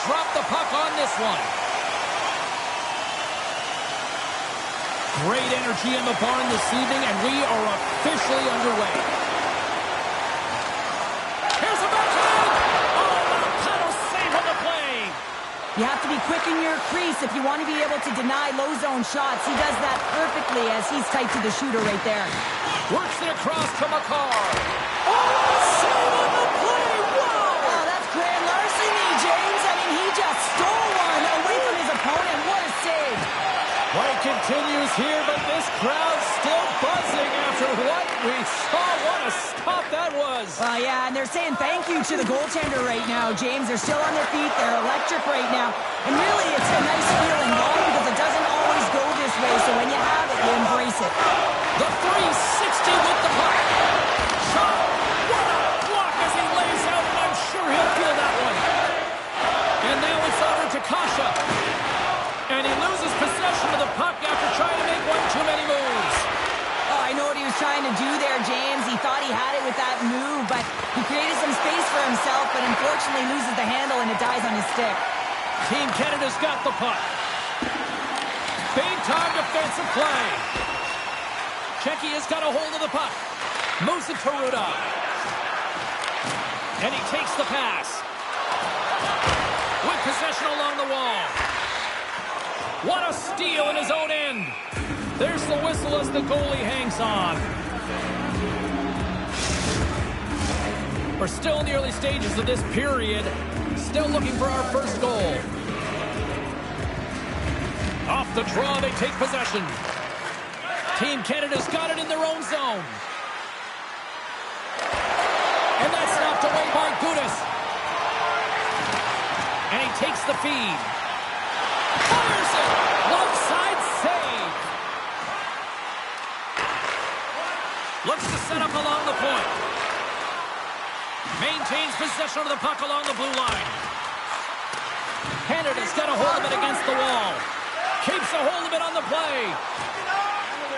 drop the puck on this one. Great energy in the barn this evening, and we are officially underway. Here's a backhand! Oh, what a paddle save on the play! You have to be quick in your crease if you want to be able to deny low zone shots. He does that perfectly as he's tight to the shooter right there. Works it across to McCarr. Oh, save on the play! Whoa! Oh, that's grand larceny, James. I mean, he just stole one away from his opponent. What a save! Play continues here, but this crowd's still buzzing after what we saw. What a stop that was. Yeah, and they're saying thank you to the goaltender right now, James. They're still on their feet. They're electric right now. And really, it's a nice feeling, Bob, because it doesn't always go this way. So when you have it, you embrace it. The 360 with the puck. Shot. What a block as he lays out, and I'm sure he'll feel that one. And now it's over to Kasha. And he loses possession of the puck after trying to make one too many moves. Oh, I know what he was trying to do there, James. He thought he had it with that move, but he created some space for himself, but unfortunately loses the handle and it dies on his stick. Team Canada's got the puck. Big-time defensive play. Checky has got a hold of the puck. Moves it to Rudolph. And he takes the pass. With possession along the wall. What a steal in his own end. There's the whistle as the goalie hangs on. We're still in the early stages of this period. Still looking for our first goal. Off the draw, they take possession. Team Canada's got it in their own zone. And that's knocked away by Gudas. And he takes the feed. Fires it! Left side save. Looks to set up along the point. Maintains possession of the puck along the blue line. Canada's got a hold of it against the wall. Keeps a hold of it on the play.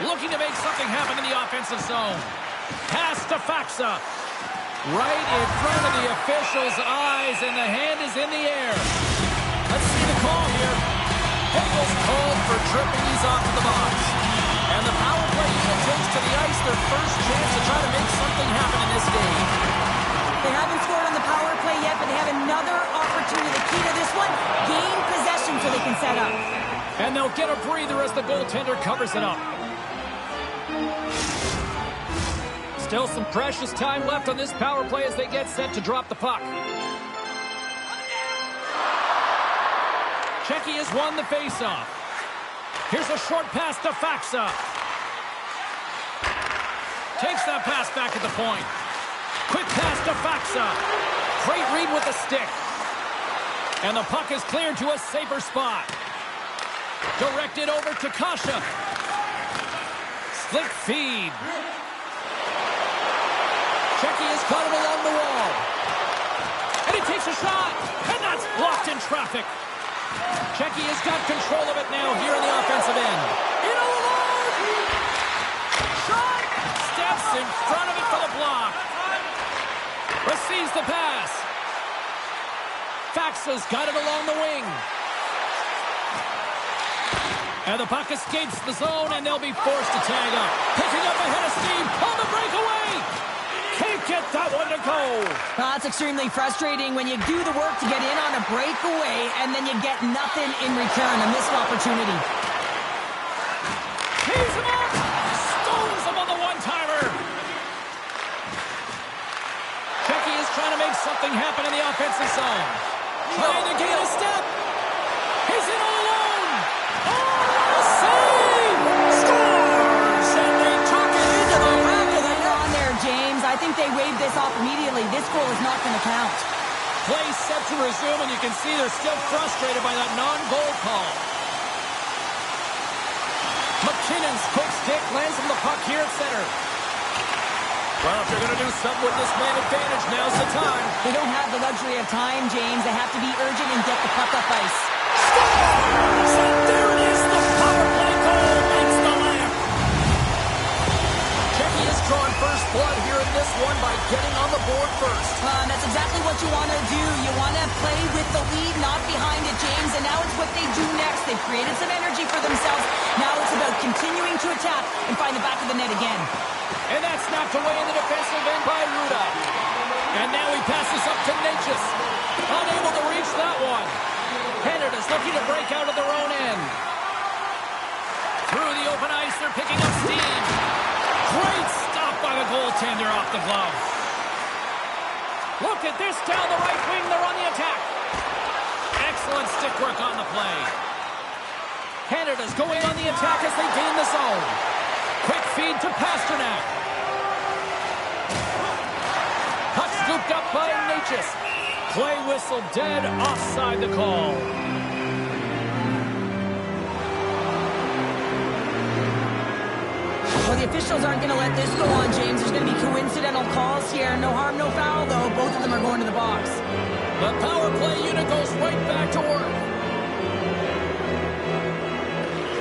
Looking to make something happen in the offensive zone. Pass to Faxa. Right in front of the official's eyes, and the hand is in the air. Let's see the call here. Hegel's called for tripping these off to the box. And the power play unit takes to the ice their first chance to try to make something happen in this game. They haven't scored on the power play yet, but they have another opportunity. The key to this one, gain possession so they can set up. And they'll get a breather as the goaltender covers it up. Still some precious time left on this power play as they get set to drop the puck. Checky has won the faceoff. Here's a short pass to Faxa. Takes that pass back at the point. Quick pass to Faxa. Great read with the stick. And the puck is cleared to a safer spot. Directed over to Kasha. Slick feed. Checky has caught it along the wall. And he takes a shot. And that's blocked in traffic. Checky has got control of it now here in the offensive end. In alone! Shot! Steps in front of it for the block. Receives the pass. Faxa's got it along the wing. And the puck escapes the zone, and they'll be forced to tag up. Picking up ahead of steam on the breakaway. Can't get that one to go. That's extremely frustrating when you do the work to get in on a breakaway and then you get nothing in return. A missed opportunity. Tees him up. Stones him on the one-timer. Checky is trying to make something happen in the offensive zone. Trying to gain a step. He's in all alone. Oh, save! Scores! And they tuck it into the back of the net. James, I think they waved this off immediately. This goal is not going to count. Play set to resume, and you can see they're still frustrated by that non-goal call. McKinnon's quick stick lands him the puck here at center. Well, if they're going to do something with this man advantage, now's the time. They don't have the luxury of time, James. They have to be urgent and get the puck up ice. Scores! And there it is, the power play goal makes the layup. Checky has drawn first blood here in this one by getting on the board first. That's exactly what you want to do. You want to play with the lead, not behind it, James. And now it's what they do next. They've created some energy for themselves. Now it's about continuing to attack and find the back of the net again. And that's knocked away in the defensive end by Ruda. And now he passes up to Natchez. Unable to reach that one. Canada's looking to break out of their own end. Through the open ice, they're picking up steam. Great stop by the goaltender off the glove. Look at this down the right wing. They're on the attack. Excellent stick work on the play. Canada's going on the attack as they gain the zone. Quick feed to Pasternak. Puck scooped up by Natchez. Play whistle dead, offside the call. Well, the officials aren't going to let this go on, James. There's going to be coincidental calls here. No harm, no foul, though. Both of them are going to the box. The power play unit goes right back to work.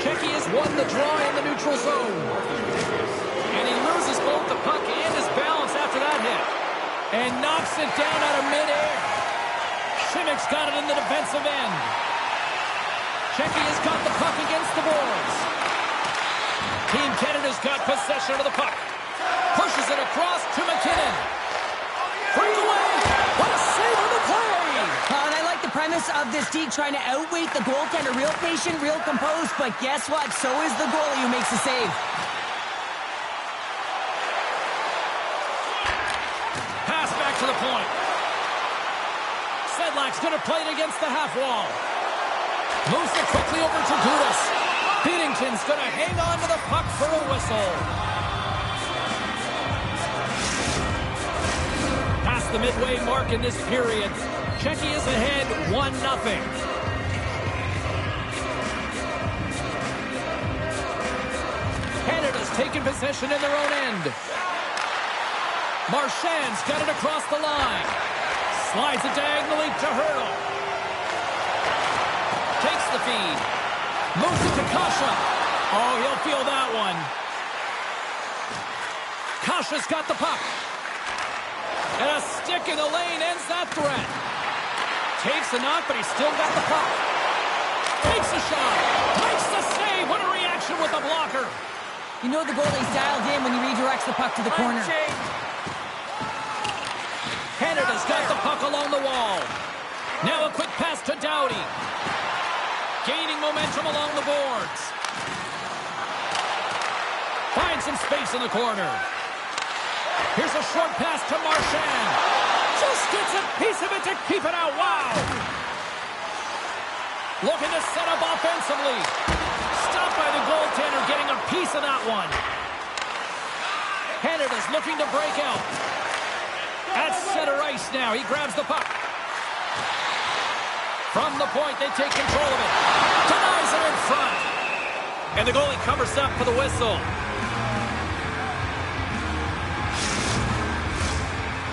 Keki has won the draw in the neutral zone. And he loses both the puck and his balance after that hit. And knocks it down out of midair. Shimmick's got it in the defensive end. Keki has got the puck against the boards. Team Canada's got possession of the puck. Pushes it across to McKinnon. Breakaway! What a save on the play! And I like the premise of this D trying to outweight the goaltender. Real patient, real composed, but guess what? So is the goalie who makes the save. Pass back to the point. Sedlak's going to play it against the half wall. Moves it quickly over to Gudas. Binnington's going to hang on to the puck for a whistle. Past the midway mark in this period. Keki is ahead 1-0. Canada's taken possession in their own end. Marchand's got it across the line. Slides it diagonally to Hurdle. Takes the feed. Moves it to Kasha. Oh, he'll feel that one. Kasha's got the puck. And a stick in the lane ends that threat. Takes the knock, but he's still got the puck. Takes a shot. Makes the save. What a reaction with the blocker. You know the goalie's dialed in when he redirects the puck to the corner. Canada's got the puck along the wall. Now a quick pass to Doughty. Gaining momentum along the boards. Finds some space in the corner. Here's a short pass to Marchand. Just gets a piece of it to keep it out. Wow. Looking to set up offensively. Stopped by the goaltender, getting a piece of that one. Canada's looking to break out. At center ice now. He grabs the puck. From the point, they take control of it. Denies it in front. And the goalie covers up for the whistle.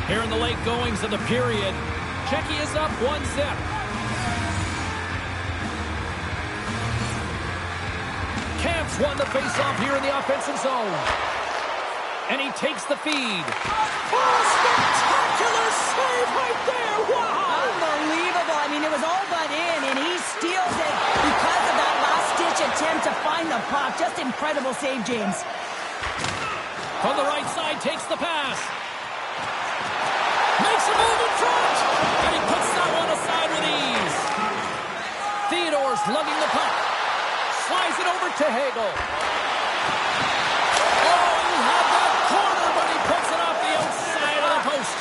Here in the late goings of the period, Keki is up 1-0. Camp's won the faceoff here in the offensive zone. And he takes the feed. Oh, spectacular save right there! Wow! Unbelievable. I mean, it was all but in, and he steals it because of that last-ditch attempt to find the puck. Just incredible save, James. From the right side, takes the pass. Makes a move in front! And he puts that one aside with ease. Theodore's lugging the puck. Slides it over to Hagel. Oh, he had that corner, but he puts it off the outside of the post.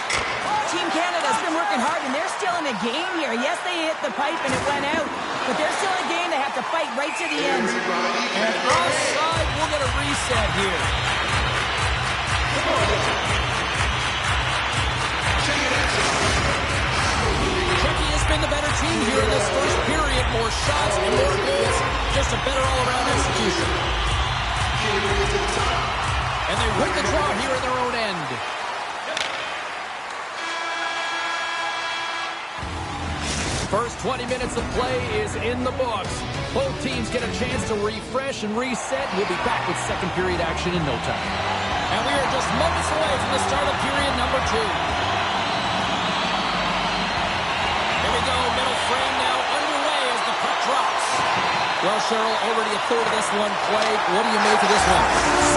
Team Canada's been working hard, and they're still in a game here. Yes, they hit the pipe and it went out, but they're still in a game. They have to fight right to the end. And offside, we'll get a reset here. Keki has been the better team here in this first period. More shots and more goals. Just a better all-around execution. And they win the draw here in their own end. First 20 minutes of play is in the books. Both teams get a chance to refresh and reset. We'll be back with second period action in no time. And we We are just moments away from the start of period number 2. Here we go, middle frame now underway as the puck drops. Well, Cheryl, already a third of this one played. What do you make of this one?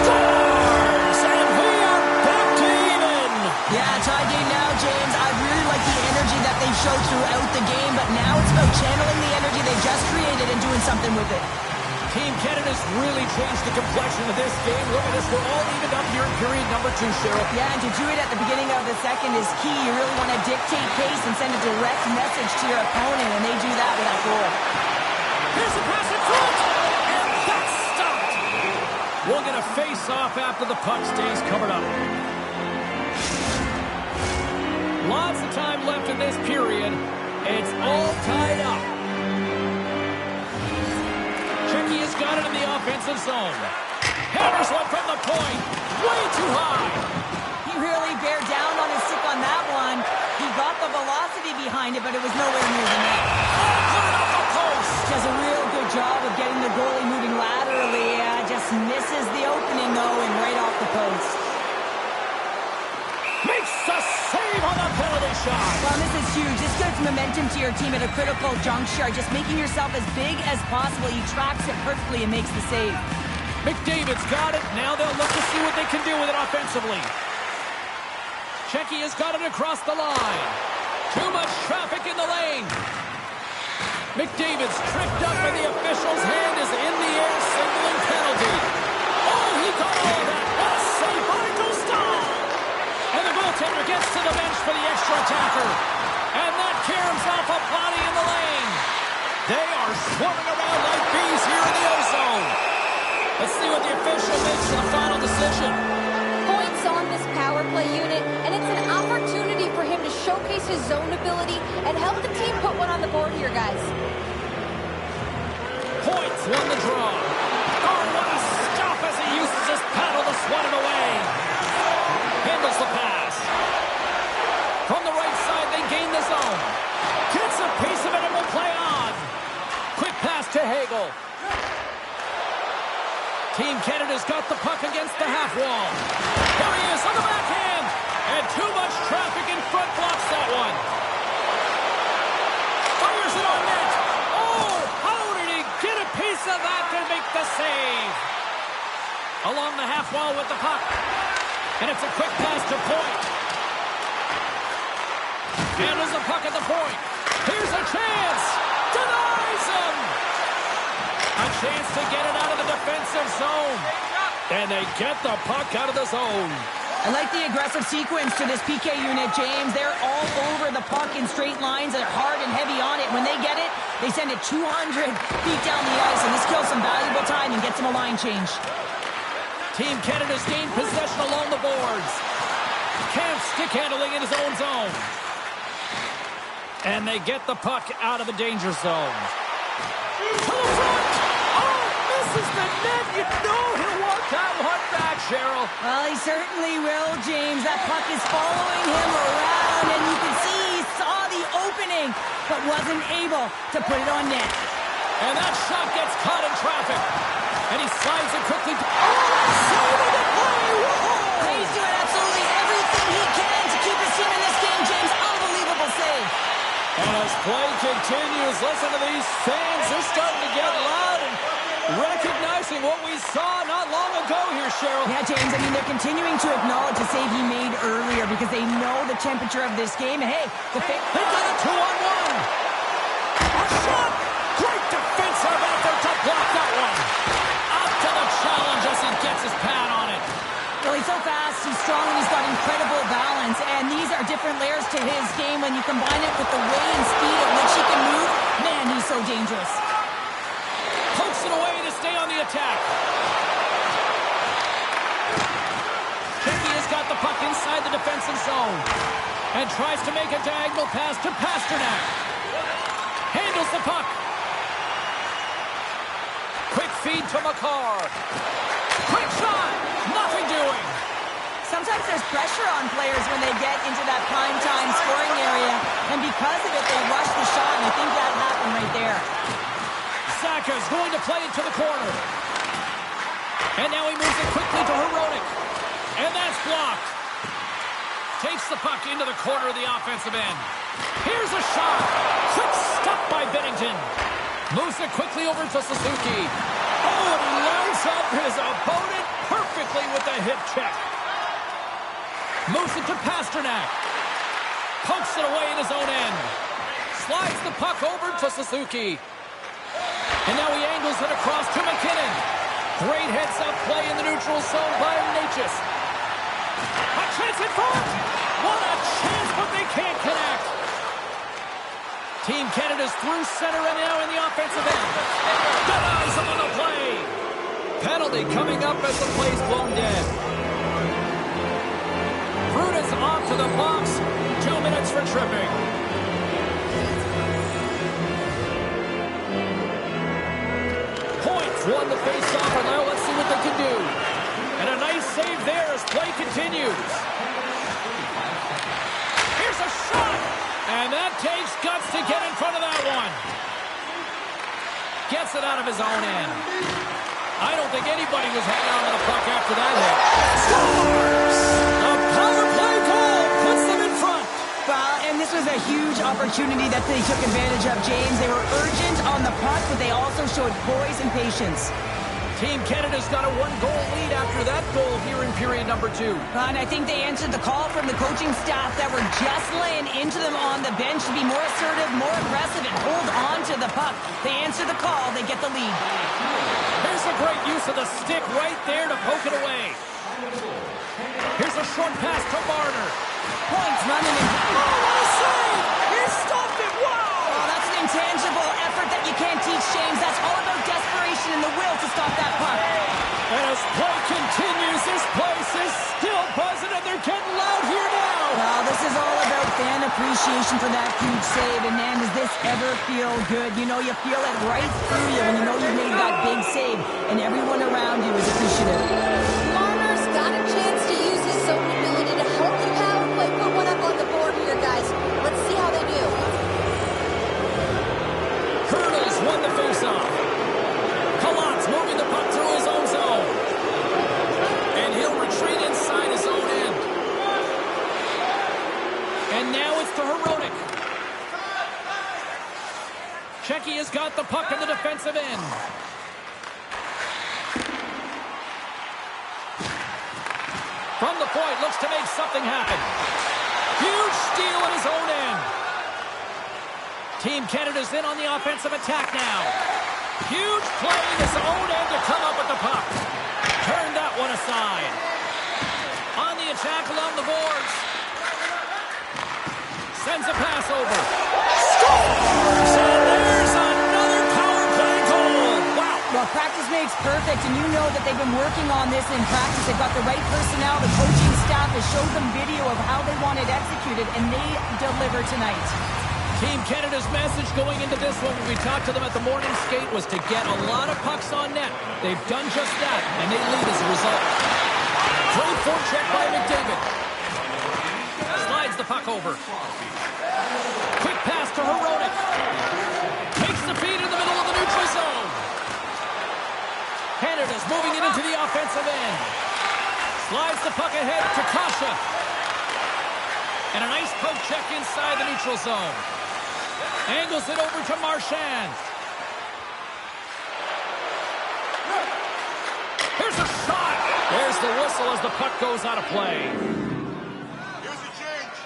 Scores! And we are back to even! Yeah, tie game now, James. I really like the energy that they've showed throughout the game, but now it's about channeling the energy they just created and doing something with it. Team Canada's really changed the complexion of this game. Look at this, we're all evened up here in period number 2, Cheryl. Yeah, and to do it at the beginning of the second is key. You really want to dictate pace and send a direct message to your opponent, and they do that with that goal. Here's the pass in front, and that's stopped. We'll get a face-off after the puck stays covered up. Lots of time left in this period. It's all tied up. Checky has got it in the offensive zone. Hammers one from the point. Way too high. He really bared down on his stick on that one. He got the velocity behind it, but it was nowhere near the net. Put it off the post. Does a real good job of getting the goalie moving laterally. Just misses the opening, though, and right off the post. Makes the save on the penalty shot. Well, this is huge. This gives momentum to your team at a critical juncture. Just making yourself as big as possible. He tracks it perfectly and makes the save. McDavid's got it. Now they'll look to see what they can do with it offensively. Checky has got it across the line. Too much traffic in the lane. McDavid's tripped up and the official's hand is in the air, signaling penalty. Oh, he got all that. What a save by Dostal. And the goaltender gets to the bench for the extra attacker. And that caroms off a body in the lane. They are swarming around like bees here in the O-zone. Let's see what the official makes for the final decision. Points on this power play unit, and it's an opportunity for him to showcase his zone ability and help the team put one on the board here, guys. Points won the draw. Oh, what a stop as he uses his paddle to swat it away. Handles the pass. From the right side, they gain the zone. Gets a piece of it and will play on. Quick pass to Hagel. Team Canada's got the puck against the half wall. Here he is on the backhand. And too much traffic in front blocks that one. Fires it on net. Oh, how did he get a piece of that to make the save? Along the half wall with the puck. And it's a quick pass to Point. Handles the puck at the point. Here's a chance. Denies him. A chance to get it out of the defensive zone. And they get the puck out of the zone. I like the aggressive sequence to this PK unit, James. They're all over the puck in straight lines. They're hard and heavy on it. When they get it, they send it 200 feet down the ice, and this kills some valuable time and gets them a line change. Team Canada's gained possession along the boards. Camp stick handling in his own zone. And they get the puck out of the danger zone. To the front! Oh, misses the net! You know he'll want that one back, Cheryl. Well, he certainly will, James. That puck is following him around, and you can see he saw the opening, but wasn't able to put it on net. And that shot gets caught in traffic. And he slides it quickly. Oh, saving the play! Whoa! He's doing absolutely everything he can to keep his team in this game, James. Unbelievable save. And as play continues, listen to these fans. They're starting to get loud and recognizing what we saw not long ago here, Cheryl. Yeah, James, I mean, they're continuing to acknowledge the save he made earlier because they know the temperature of this game. And hey, they got a 2-on-1. A shot! Great defensive effort to block that one. Up to the challenge as he gets his pad on it. Well, he's so fast, he's strong, and he's got incredible balance. And these are different layers to his game when you combine it with the way and speed at which he can move. Man, he's so dangerous. Pokes it away to stay on the attack. Checky has got the puck inside the defensive zone and tries to make a diagonal pass to Pasternak. Handles the puck. Quick feed to Makar. Quick shot. Nothing doing. Sometimes there's pressure on players when they get into that prime time scoring area, and because of it, they rush the shot, and I think that happened right there. Saka's going to play it to the corner. And now he moves it quickly to Hronek. And that's blocked. Takes the puck into the corner of the offensive end. Here's a shot. Quick stop by Bennington. Moves it quickly over to Suzuki. Oh, and he lines up his opponent perfectly with the hip check. Moves it to Pasternak. Pokes it away in his own end. Slides the puck over to Suzuki. And now he angles it across to McKinnon. Great heads-up play in the neutral zone by Natchez. A chance in front! What a chance, but they can't connect! Team Canada's through center and now in the offensive end. Denies him on the play! Penalty coming up as the play's blown dead. Brutus off to the box. 2 minutes for tripping. Points won the face-off, and now let's see what they can do. And a nice save there as play continues. Here's a shot! And that takes guts to get in front of that one. Gets it out of his own end. I don't think anybody was hanging on to the puck after that hit. Scores! A power play goal puts them in front. Well, and this was a huge opportunity that they took advantage of, James. They were urgent on the puck, but they also showed poise and patience. Team Canada's got a 1-goal lead after that goal here in period number 2. And I think they answered the call from the coaching staff that were just laying into them on the bench to be more assertive, more aggressive, and hold on to the puck. They answer the call, they get the lead. Here's a great use of the stick right there to poke it away. Here's a short pass to Marner. Points running in. Oh, what a save! He stopped it! Wow! Oh, that's an intangible effort that you can't teach, James. That's all about desperation and the will to stop that puck. And as play continues, this place is still buzzing, and they're getting loud here now. Well, this is all about fan appreciation for that huge save. And, man, does this ever feel good? You know, you feel it right through you when you know you've made that big save, and everyone around you is appreciative. Marner's got a chance to use his zone ability to help the power play put one up on the board here, guys. Let's see how they do. Hurdles won the faceoff. Kalot's moving the puck through his own zone. And he'll retreat inside his own end. And now it's to Herodic. Checky has got the puck in the defensive end. From the point, looks to make something happen. Huge steal at his own end. Team Canada's in on the offensive attack now. Huge play in his own end to come up with the puck. Turn that one aside. On the attack along the boards. Sends a pass over. Scores! And there's another power play goal. Wow. Well, practice makes perfect, and you know that they've been working on this in practice. They've got the right personnel. The coaching staff has showed them video of how they want it executed, and they deliver tonight. Team Canada's message going into this one when we talked to them at the morning skate was to get a lot of pucks on net. They've done just that, and they lead as a result. Great forecheck by McDavid. Slides the puck over. Quick pass to Herodic. Takes the feed in the middle of the neutral zone. Canada's moving it into the offensive end. Slides the puck ahead to Kasha. And a nice poke check inside the neutral zone. Angles it over to Marchand. Here's a shot. There's the whistle as the puck goes out of play. Here's a change.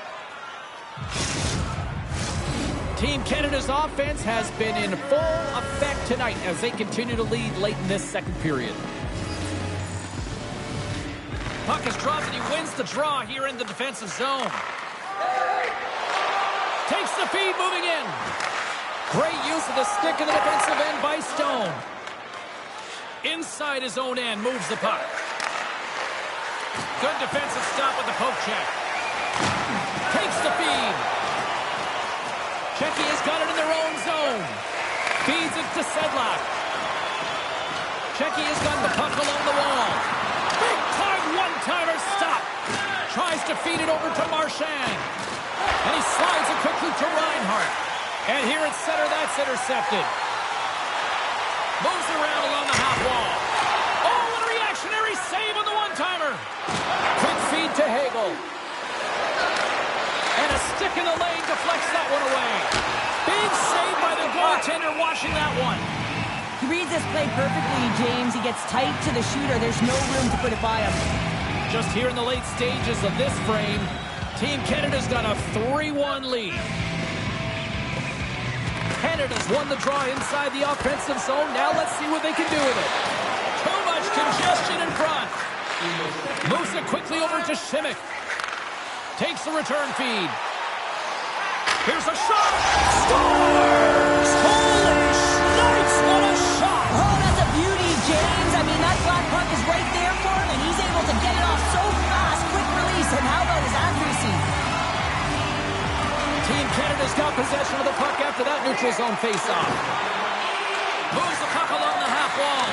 Team Canada's offense has been in full effect tonight as they continue to lead late in this second period. Puck is dropped and he wins the draw here in the defensive zone. Takes the feed, moving in. Great use of the stick in the defensive end by Stone. Inside his own end, moves the puck. Good defensive stop with the poke check. Takes the feed. Checky has got it in their own zone. Feeds it to Sedlak. Checky has got the puck along the wall. Big time one-timer stop. Tries to feed it over to Marchand. And he slides it quickly to Reinhart. And here at center, that's intercepted. Moves around along the half wall. Oh, what a reactionary save on the one-timer. Check in the lane, deflects that one away. Big save by the goaltender watching that one. He reads this play perfectly, James. He gets tight to the shooter. There's no room to put it by him. Just here in the late stages of this frame, Team Canada's got a 3-1 lead. Canada's won the draw inside the offensive zone. Now let's see what they can do with it. Too much congestion in front. Moves it quickly over to Simic. Takes the return feed. Here's a shot. Scores! Holy snipes, what a shot! Oh, that's a beauty, James. I mean, that flat puck is right there for him, and he's able to get it off so fast. Quick release, and how about his accuracy? Team Canada's got possession of the puck after that neutral zone faceoff. Moves the puck along the half wall.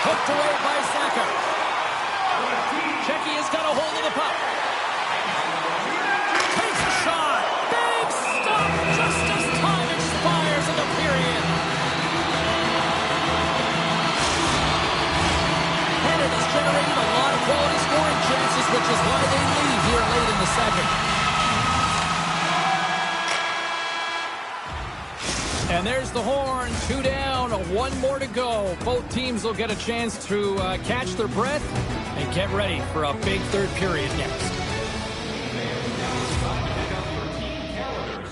Hooked away by Saka. Checky has got a hold of the puck. Takes a shot. Big stop just as time expires in the period. Canada's generated a lot of quality scoring chances, which is why they lead here late in the second. And there's the horn. 2 down, 1 more to go. Both teams will get a chance to catch their breath and get ready for a big third period next.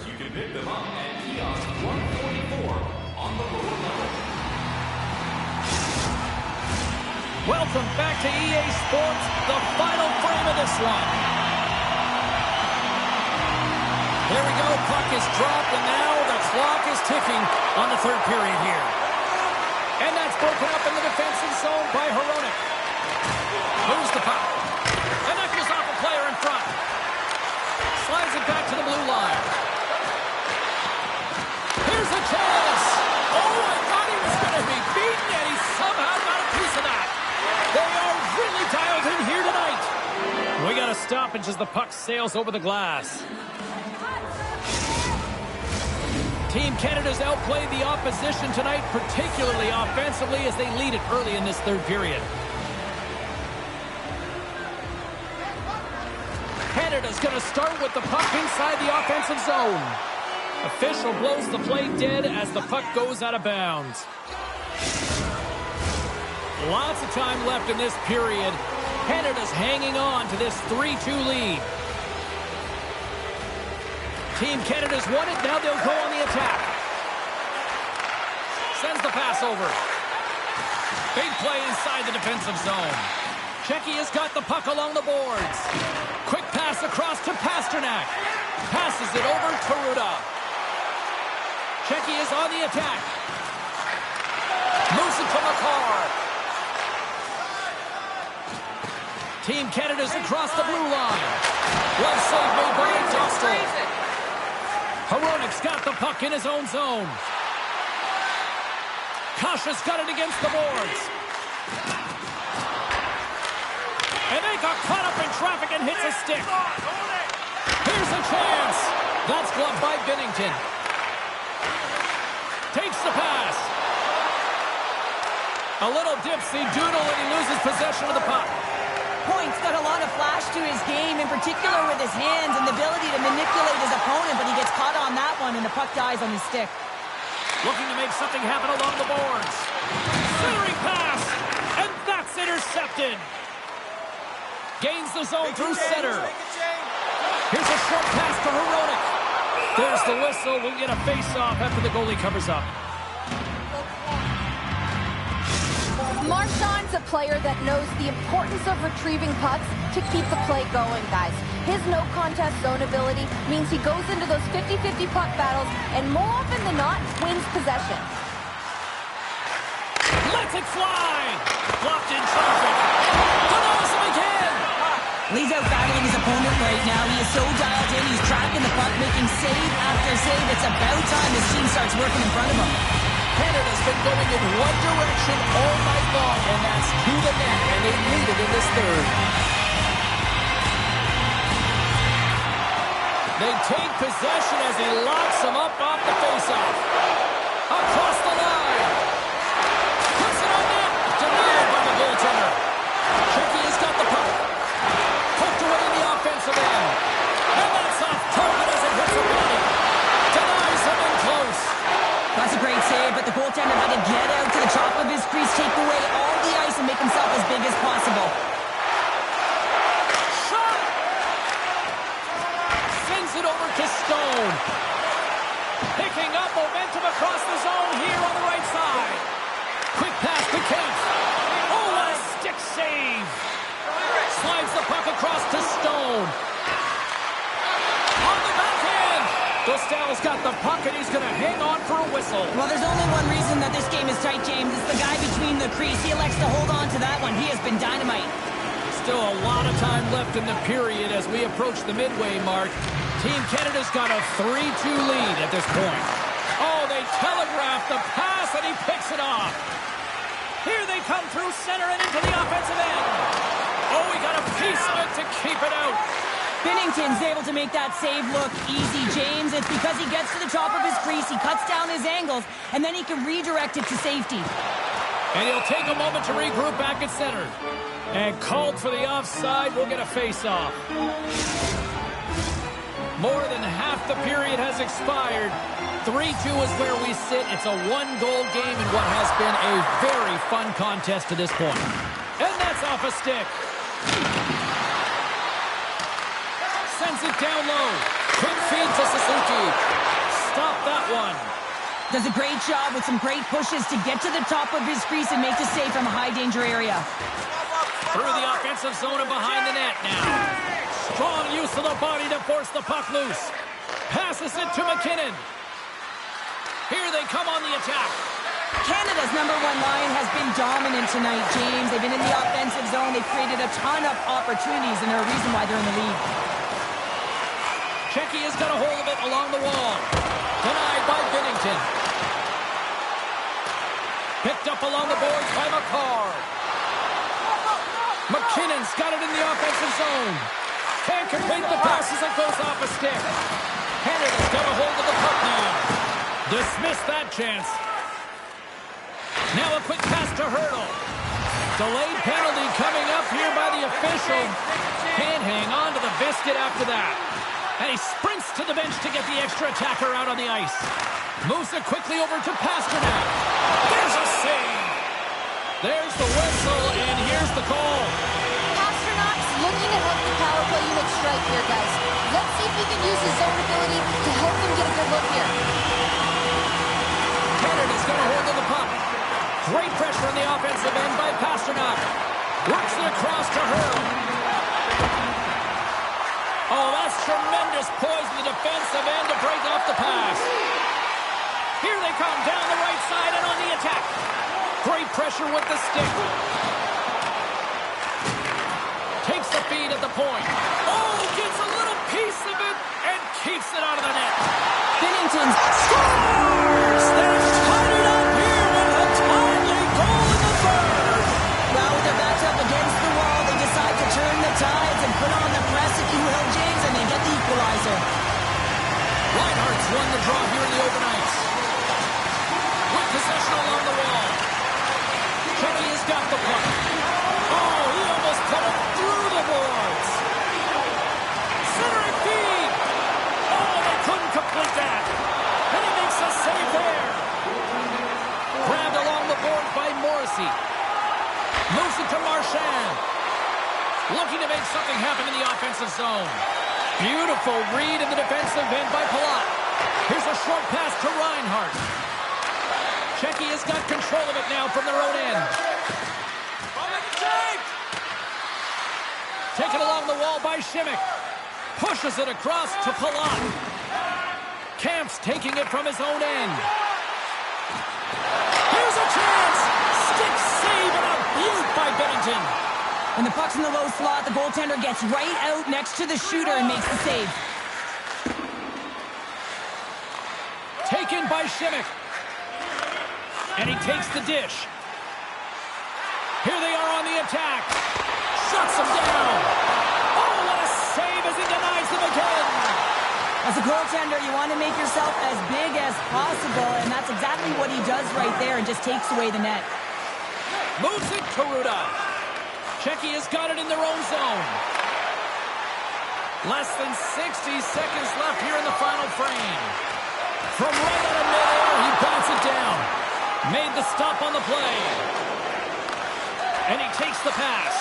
You can pick them up at kiosk 144 on the lower level. Welcome back to EA Sports, the final frame of this one. There we go, puck is dropped, and now the clock is ticking on the third period here. And that's broken up in the defensive zone by Hronek. Moves the puck. And that goes off a player in front. Slides it back to the blue line. Here's a chance. Oh, I thought he was going to be beaten, and he somehow got a piece of that. They are really dialed in here tonight. We got a stoppage as the puck sails over the glass. Team Canada's outplayed the opposition tonight, particularly offensively, as they lead it early in this third period. Canada's going to start with the puck inside the offensive zone. Official blows the play dead as the puck goes out of bounds. Lots of time left in this period. Canada's hanging on to this 3-2 lead. Team Canada's won it. Now they'll go on the attack. Sends the pass over. Big play inside the defensive zone. Checky has got the puck along the boards. Quick pass across to Pasternak. Passes it over to Ruda. Checky is on the attack. Moves it to McCarr. Team Canada's across the blue line. Well save made by Dostal. Hronek's got the puck in his own zone. Kasha's got it against the boards. And they got caught up in traffic and hits a stick. Here's a chance. That's gloved by Binnington. Takes the pass. A little dipsy doodle and he loses possession of the puck. Point's got a lot of flash to his game, in particular with his hands and the ability to manipulate his opponent, but he gets caught on that one and the puck dies on his stick. Looking to make something happen along the boards. Centering pass, and that's intercepted. Gains the zone through center. Here's a short pass to Hronek. There's the whistle. We'll get a face-off after the goalie covers up. Marchand's a player that knows the importance of retrieving pucks to keep the play going, guys. His no-contest zone ability means he goes into those 50-50 puck battles and more often than not wins possession. Lets it fly! Blocked in traffic. Denies him again! He's out battling his opponent right now. He is so dialed in. He's tracking the puck, making save after save. It's about time his team starts working in front of him. Canada's been going in one direction all night long, and that's to the net, and they lead it in this third. They take possession as he locks him up off the faceoff. Across the line. Puts it on net. Denied by the goaltender. Checky has got the puck. Poked away in the offensive end. And that's off target as it save, but the goaltender had to get out to the top of his crease, take away all the ice, and make himself as big as possible. Shot! Sends it over to Stone. Picking up momentum across the zone here on the right side. Quick pass to Kemp. Oh, what a stick save! Slides the puck across to Stone. On the backhand! Dostal's got the puck, and he's going to hang on for a whistle. Well, there's only one reason that this game is tight, James. It's the guy between the crease. He elects to hold on to that one. He has been dynamite. Still a lot of time left in the period as we approach the midway mark. Team Canada's got a 3-2 lead at this point. Oh, they telegraph the pass, and he picks it off. Here they come through center and into the offensive end. Oh, he got a piece of it to keep it out. Binnington's able to make that save look easy, James. It's because he gets to the top of his crease, he cuts down his angles, and then he can redirect it to safety. And he'll take a moment to regroup back at center. And called for the offside, we'll get a face-off. More than half the period has expired. 3-2 is where we sit. It's a one-goal game in what has been a very fun contest to this point. And that's off a stick. Sends it down low. Quick feed to Suzuki. Stop that one. Does a great job with some great pushes to get to the top of his crease and make the save from a high-danger area. Through the offensive zone and behind the net now. Strong use of the body to force the puck loose. Passes it to McKinnon. Here they come on the attack. Canada's number one line has been dominant tonight, James. They've been in the offensive zone. They've created a ton of opportunities, and they're a reason why they're in the lead. Checky has got a hold of it along the wall. Denied by Binnington. Picked up along the boards by McCarr. McKinnon's got it in the offensive zone. Can't complete the pass as it goes off a stick. Canada's got a hold of the puck now. Dismiss that chance. Now a quick pass to Hurdle. Delayed penalty coming up here by the official. Can't hang on to the biscuit after that. And he sprints to the bench to get the extra attacker out on the ice. Moves it quickly over to Pasternak. There's a save. There's the whistle, and here's the call. Pasternak's looking to help the power play unit strike here, guys. Let's see if he can use his zone ability to help them get a good look here. Canada's got a hold of the puck. Great pressure in the offensive end by Pasternak. Works it across to Hurdle. Oh, that's tremendous poise in the defensive end to break off the pass. Here they come down the right side and on the attack. Great pressure with the stick. Takes the feed at the point. Oh, gets a little piece of it and keeps it out of the net. Binnington Scores! They've tied it up here with a timely goal in the third. Well, with their backs up against the wall, they decide to turn the tides and put on the press, if you will, James, and they get the equalizer. Reinhardt's won the draw here in the open ice. With possession along the wall. Checky has got the puck. Oh, he almost put it through the boards. Centering feed. Oh, they couldn't complete that. And he makes a save there. Grabbed along the boards by Morrissey. Moves it to Marchand. Looking to make something happen in the offensive zone. Beautiful read in the defensive end by Palat. Here's a short pass to Reinhardt. Checky has got control of it now from their own end. Taken along the wall by Schimmick. Pushes it across to Palat. Kamp's taking it from his own end. Here's a chance. Stick save and a beaut by Binnington. When the puck's in the low slot, the goaltender gets right out next to the shooter and makes the save. Taken by Schimmick. And he takes the dish. Here they are on the attack. Shuts him down. Oh, what a save as he denies them again. As a goaltender, you want to make yourself as big as possible, and that's exactly what he does right there and just takes away the net. Moves it to Ruda. Checky has got it in their own zone. Less than 60 seconds left here in the final frame. From right out of midair, he bats it down. Made the stop on the play. And he takes the pass.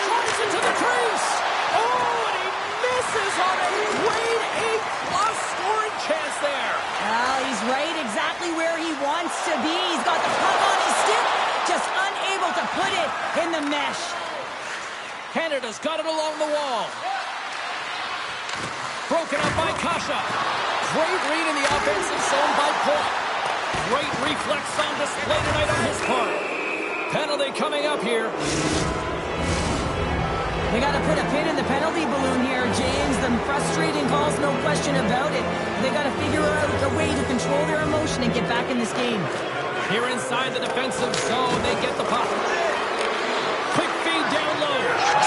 Drives into the crease. Oh, and he misses on a grade A+ scoring chance there. Well, he's right exactly where he wants to be. He's got the puck on his stick, just unable to put it in the mesh. Canada's got it along the wall. Broken up by Kasha. Great read in the offensive zone by Point. Great reflex on display tonight on his part. Penalty coming up here. They got to put a pin in the penalty balloon here, James. The frustrating calls, no question about it. They got to figure out a way to control their emotion and get back in this game. Here inside the defensive zone, they get the puck. Quick feed down low.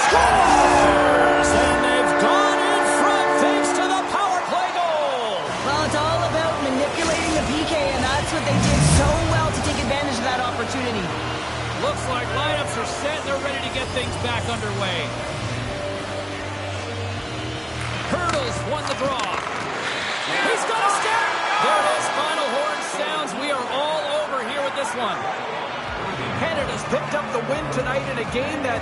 Scores! And they've gone in front thanks to the power play goal. Well, it's all about manipulating the PK, and that's what they did so well to take advantage of that opportunity. Looks like lineups are set and they're ready to get things back underway. Hurdles won the draw. He's got a step. There it is. Final horn sounds. We are all over here with this one. Canada's picked up the win tonight in a game that